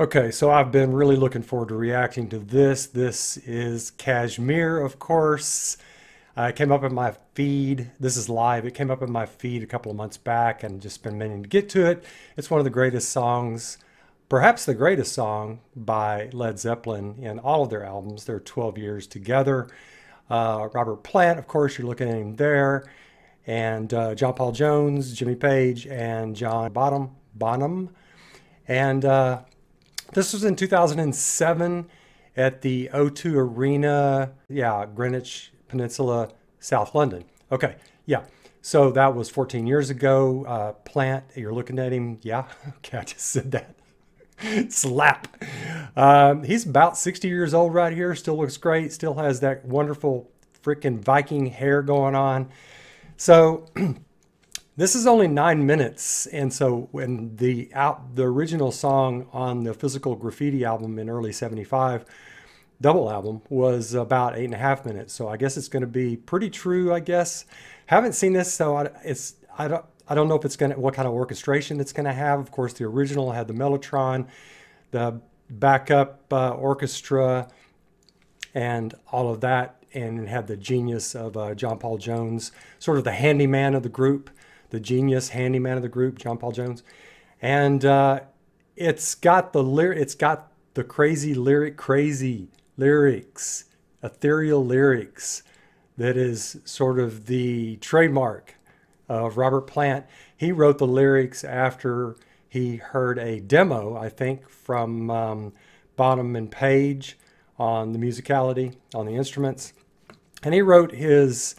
Okay, so I've been really looking forward to reacting to this. This is Kashmir, of course. It came up in my feed. This is live. It came up in my feed a couple of months back and just been meaning to get to it. It's one of the greatest songs, perhaps the greatest song by Led Zeppelin in all of their albums. They're 12 years together. Robert Plant, of course, you're looking at him there. And John Paul Jones, Jimmy Page, and John Bonham. And this was in 2007 at the O2 Arena, Greenwich Peninsula, South London. Okay, yeah. So that was 14 years ago. Plant, you're looking at him. Yeah, okay, I just said that. Slap. He's about 60 years old right here. Still looks great. Still has that wonderful freaking Viking hair going on. So this is only 9 minutes, and so when the original song on the Physical Graffiti album in early '75, double album, was about 8.5 minutes. So I guess it's going to be pretty true. I guess haven't seen this, so I don't know if it's going to, what kind of orchestration it's going to have. Of course, the original had the Mellotron, the backup orchestra, and all of that. And it had the genius of John Paul Jones, sort of the handyman of the group, the genius handyman of the group, John Paul Jones. And it's got the crazy lyrics, ethereal lyrics that is sort of the trademark of Robert Plant. He wrote the lyrics after he heard a demo, I think, from Bonham and Page on the musicality, on the instruments. And he wrote his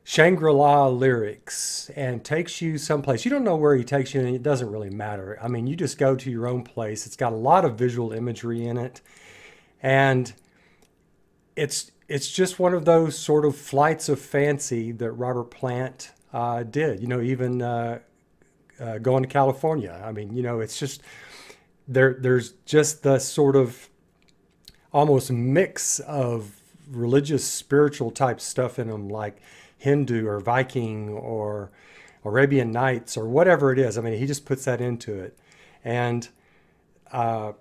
Shangri-La lyrics and takes you someplace. You don't know where he takes you, and it doesn't really matter. I mean, you just go to your own place. It's got a lot of visual imagery in it. And it's just one of those sort of flights of fancy that Robert Plant did. You know, even going to California. I mean, you know, it's just, there's just the sort of almost mix of religious, spiritual type stuff in them, like Hindu or Viking or Arabian Nights or whatever it is. I mean, he just puts that into it. And so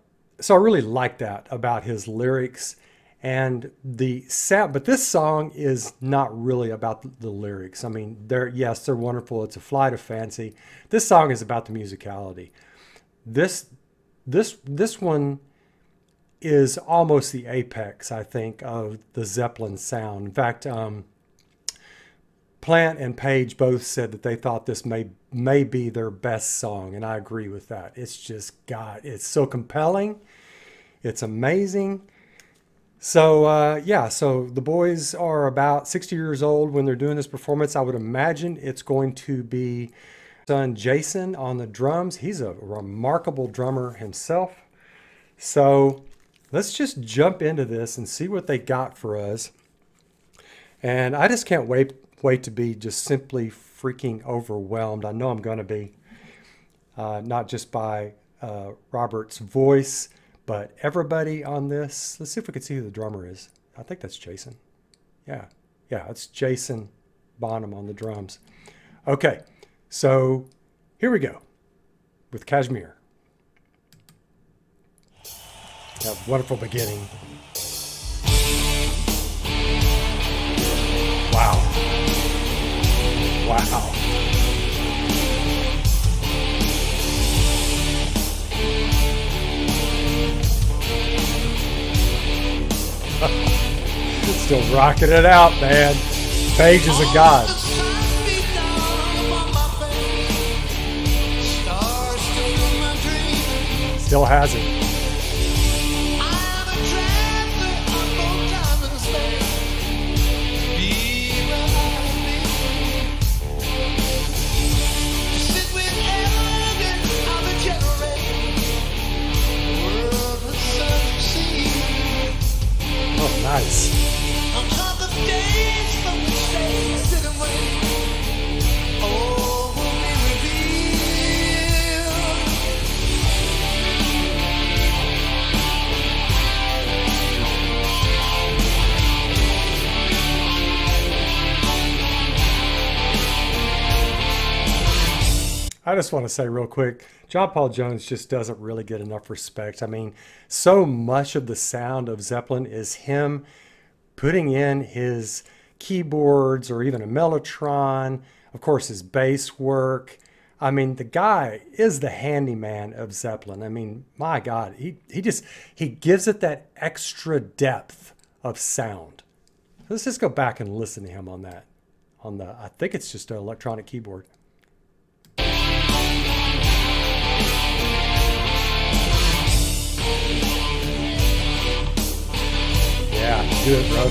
I really like that about his lyrics and the sound. But this song is not really about the lyrics. I mean, yes, they're wonderful. It's a flight of fancy. This song is about the musicality. This one is almost the apex, I think, of the Zeppelin sound. In fact, Plant and Page both said that they thought this may be their best song, and I agree with that. It's just, God, it's so compelling. It's amazing. So, yeah, so the boys are about 60 years old when they're doing this performance. I would imagine it's going to be son Jason on the drums. He's a remarkable drummer himself. So let's just jump into this and see what they got for us. And I just can't wait to be just simply freaking overwhelmed. I know I'm going to be, not just by Robert's voice, but everybody on this. Let's see if we can see who the drummer is. I think that's Jason. Yeah, it's Jason Bonham on the drums. Okay, so here we go with Kashmir. A wonderful beginning. Wow. Wow. Still rocking it out, man. Page is a god. Still has it. Nice. I just want to say real quick, John Paul Jones just doesn't really get enough respect. I mean, so much of the sound of Zeppelin is him putting in his keyboards or even a mellotron, of course, his bass work. I mean, the guy is the handyman of Zeppelin. I mean, my God, he gives it that extra depth of sound. Let's just go back and listen to him on that. I think it's just an electronic keyboard. Yeah, do it, bro.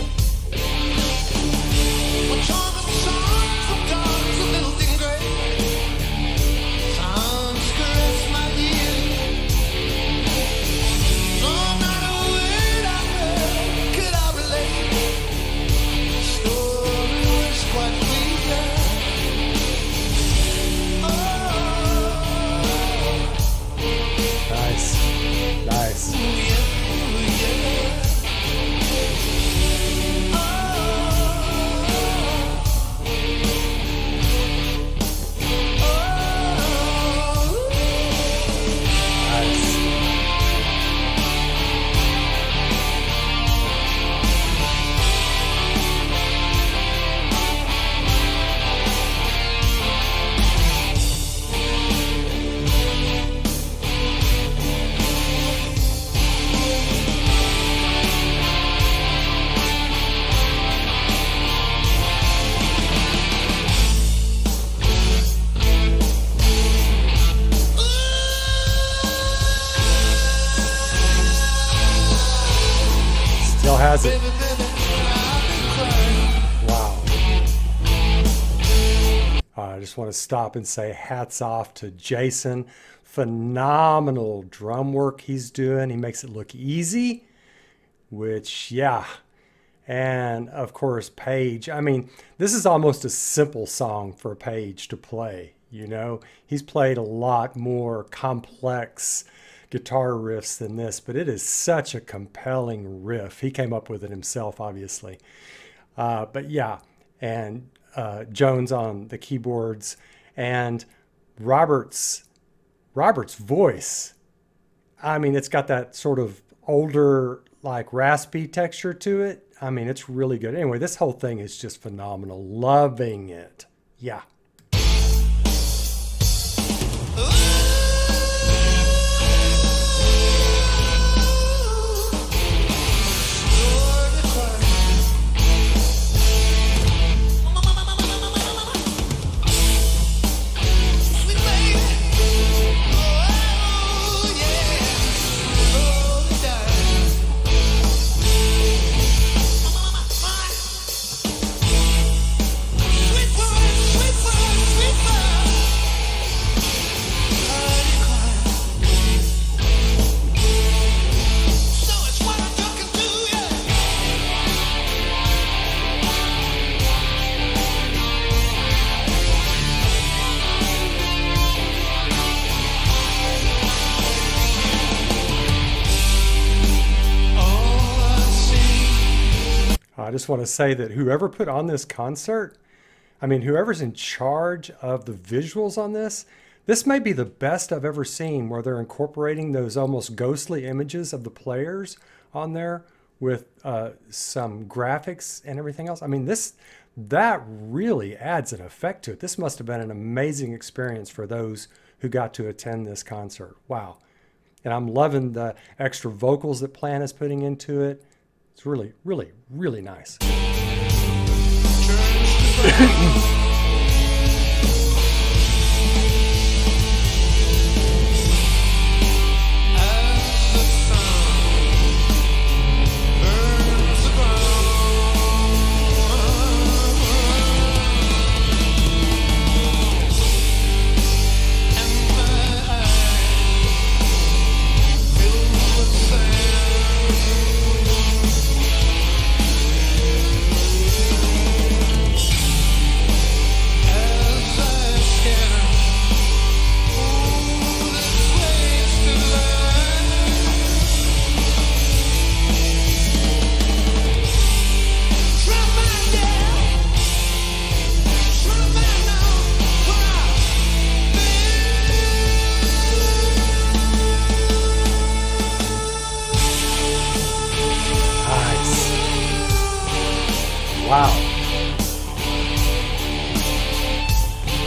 Has it. Wow. I just want to stop and say hats off to Jason. Phenomenal drum work he's doing. He makes it look easy, which, yeah. And of course, Page. I mean, this is almost a simple song for Page to play. You know, he's played a lot more complex guitar riffs than this, but it is such a compelling riff. He came up with it himself, obviously. But yeah, and Jones on the keyboards, and Robert's voice. I mean, it's got that sort of older, like raspy texture to it. I mean, it's really good. Anyway, this whole thing is just phenomenal. Loving it. Yeah. I just want to say that whoever put on this concert, I mean, whoever's in charge of the visuals on this, this may be the best I've ever seen, where they're incorporating those almost ghostly images of the players on there with some graphics and everything else. I mean, that really adds an effect to it. This must have been an amazing experience for those who got to attend this concert. Wow. And I'm loving the extra vocals that Plant is putting into it. It's really, really, really nice.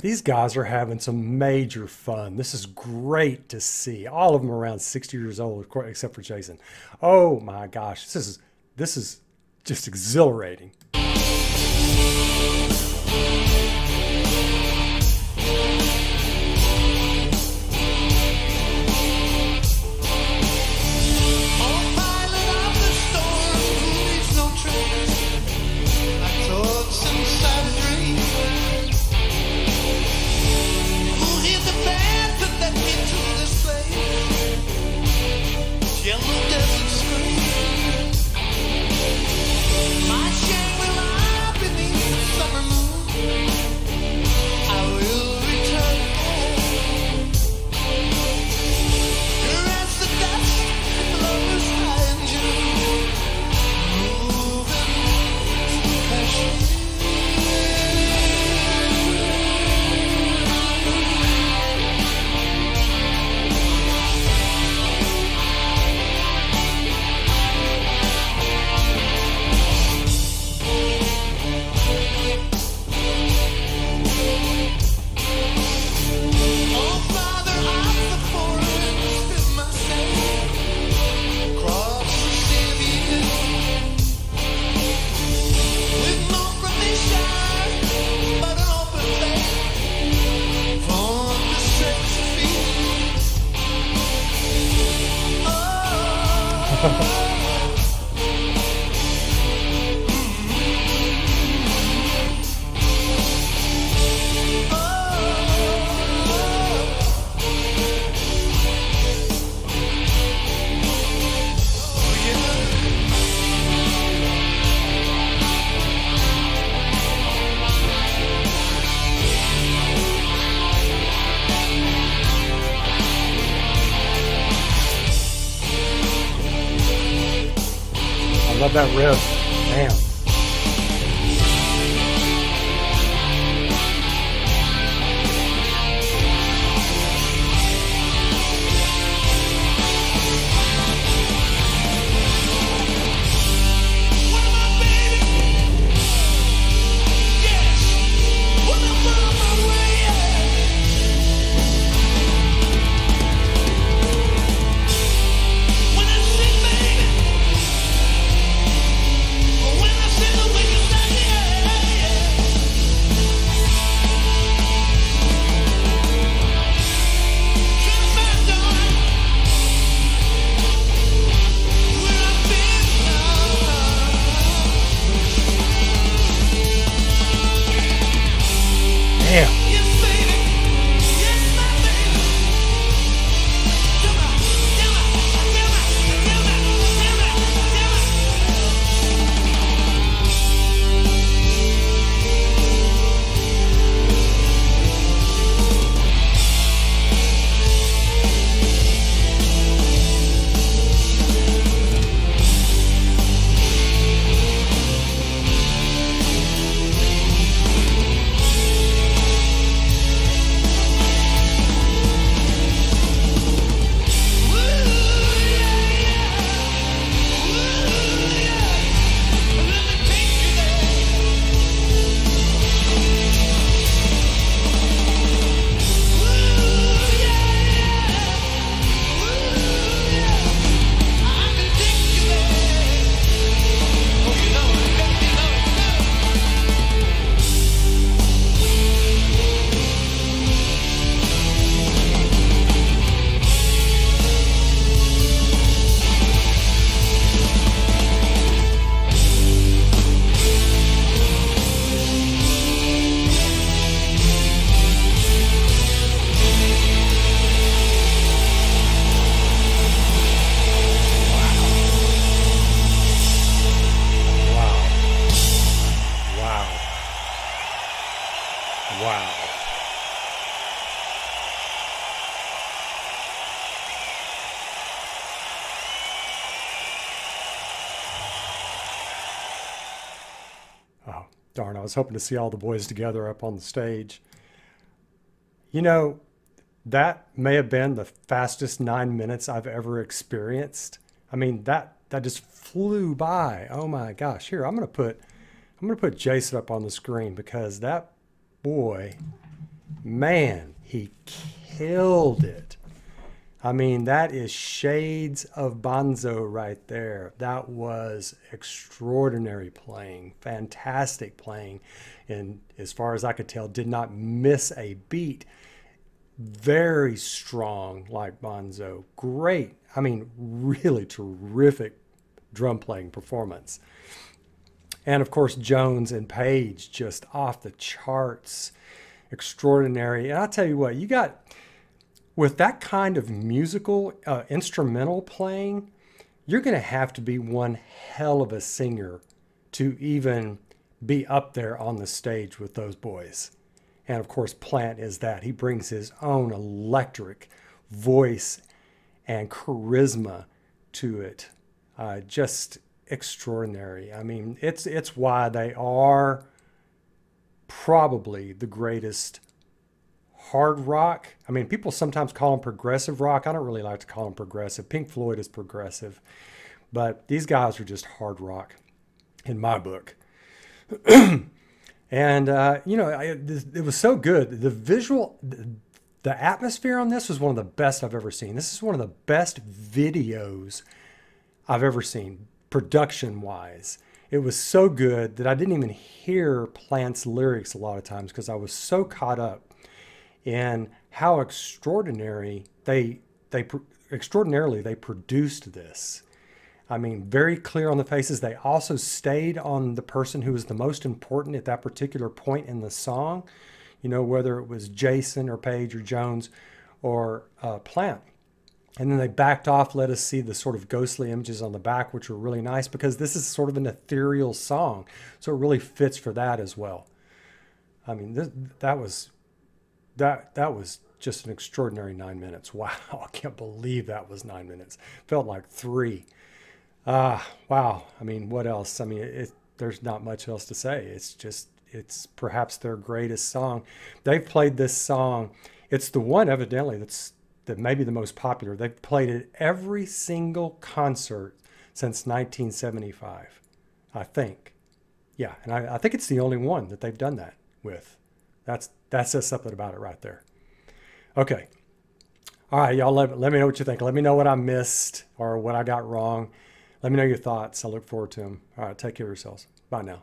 These guys are having some major fun. This is great to see. All of them around 60 years old, except for Jason. Oh my gosh, this is just exhilarating. Love that riff. Damn. Wow. Oh, darn, I was hoping to see all the boys together up on the stage. You know, that may have been the fastest 9 minutes I've ever experienced. I mean, that just flew by. Oh my gosh. Here, I'm gonna put Jason up on the screen because that boy Man, he killed it. I mean, that is shades of Bonzo right there. That was extraordinary playing, fantastic playing. And as far as I could tell, did not miss a beat. Very strong like Bonzo. Great. I mean, really terrific drum playing performance. And of course, Jones and Page just off the charts. Extraordinary. And I'll tell you what, you got, with that kind of musical, instrumental playing, you're going to have to be one hell of a singer to even be up there on the stage with those boys. And of course, Plant is that. He brings his own electric voice and charisma to it. Just extraordinary. I mean, it's why they are probably the greatest hard rock. I mean, people sometimes call them progressive rock. I don't really like to call them progressive. Pink Floyd is progressive, but these guys are just hard rock in my book. And, you know, it was so good. The visual, the atmosphere on this was one of the best I've ever seen. This is one of the best videos I've ever seen, production-wise. It was so good that I didn't even hear Plant's lyrics a lot of times because I was so caught up in how extraordinarily they produced this. I mean, very clear on the faces. They also stayed on the person who was the most important at that particular point in the song, you know, whether it was Jason or Page or Jones or Plant. And then they backed off, let us see the sort of ghostly images on the back, which were really nice because this is sort of an ethereal song. So it really fits for that as well. I mean, that was just an extraordinary 9 minutes. Wow, I can't believe that was 9 minutes. Felt like 3. Wow. I mean, what else? I mean, there's not much else to say. It's perhaps their greatest song. They've played this song. It's the one evidently that may be the most popular. They've played it every single concert since 1975, I think. Yeah, and I think it's the only one that they've done that with. That says something about it right there. Okay. All right, y'all, let me know what you think. Let me know what I missed or what I got wrong. Let me know your thoughts. I look forward to them. All right, take care of yourselves. Bye now.